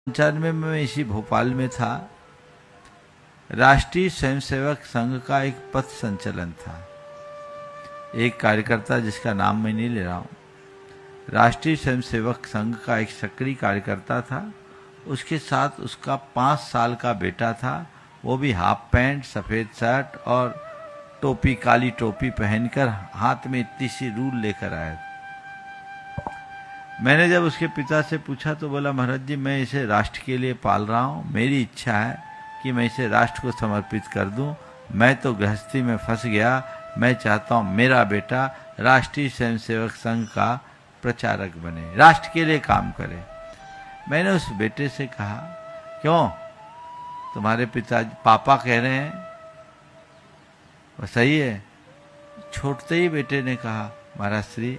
95 में इसी भोपाल में था। राष्ट्रीय स्वयंसेवक संघ का एक पथ संचलन था। एक कार्यकर्ता जिसका नाम मैं नहीं ले रहा हूं, राष्ट्रीय स्वयंसेवक संघ का एक सक्रिय कार्यकर्ता था। उसके साथ उसका 5 साल का बेटा था। वो भी हाफ पैंट, सफेद शर्ट और टोपी, काली टोपी पहनकर हाथ में इतनी सी रूल लेकर आया था। मैंने जब उसके पिता से पूछा तो बोला, महाराज जी मैं इसे राष्ट्र के लिए पाल रहा हूं, मेरी इच्छा है कि मैं इसे राष्ट्र को समर्पित कर दूं। मैं तो गृहस्थी में फंस गया, मैं चाहता हूं मेरा बेटा राष्ट्रीय स्वयंसेवक संघ का प्रचारक बने, राष्ट्र के लिए काम करे। मैंने उस बेटे से कहा, क्यों तुम्हारे पिता पापा कह रहे हैं वो सही है। छोड़ते ही बेटे ने कहा, महाराज श्री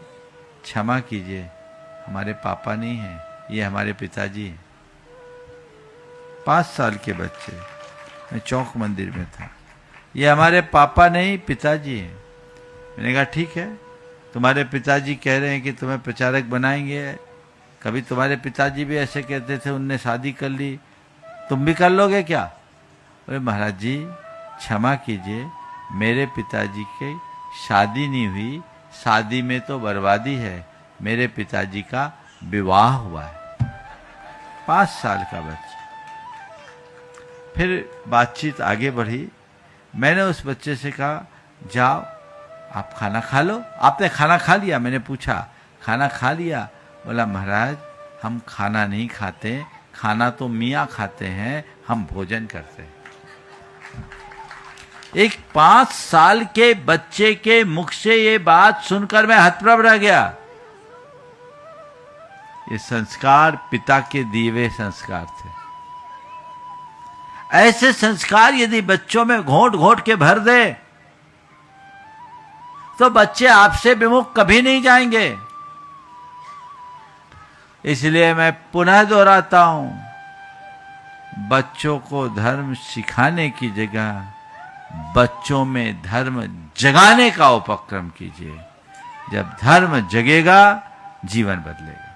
क्षमा कीजिए, हमारे पापा नहीं हैं, ये हमारे पिताजी हैं। 5 साल के बच्चे, मैं चौक मंदिर में था, ये हमारे पापा नहीं पिताजी हैं। मैंने कहा ठीक है, तुम्हारे पिताजी कह रहे हैं कि तुम्हें प्रचारक बनाएंगे, कभी तुम्हारे पिताजी भी ऐसे कहते थे, उनने शादी कर ली, तुम भी कर लोगे क्या? अरे महाराज जी क्षमा कीजिए, मेरे पिताजी की शादी नहीं हुई, शादी में तो बर्बादी है, मेरे पिताजी का विवाह हुआ है। 5 साल का बच्चा। फिर बातचीत आगे बढ़ी। मैंने उस बच्चे से कहा, जाओ आप खाना खा लो। आपने खाना खा लिया? मैंने पूछा, खाना खा लिया? बोला, महाराज हम खाना नहीं खाते, खाना तो मियाँ खाते हैं, हम भोजन करते हैं। एक 5 साल के बच्चे के मुख से ये बात सुनकर मैं हतप्रभ रह गया। ये संस्कार पिता के दिए हुए संस्कार थे। ऐसे संस्कार यदि बच्चों में घोंट घोंट के भर दे तो बच्चे आपसे विमुख कभी नहीं जाएंगे। इसलिए मैं पुनः दोहराता हूं, बच्चों को धर्म सिखाने की जगह बच्चों में धर्म जगाने का उपक्रम कीजिए। जब धर्म जगेगा, जीवन बदलेगा।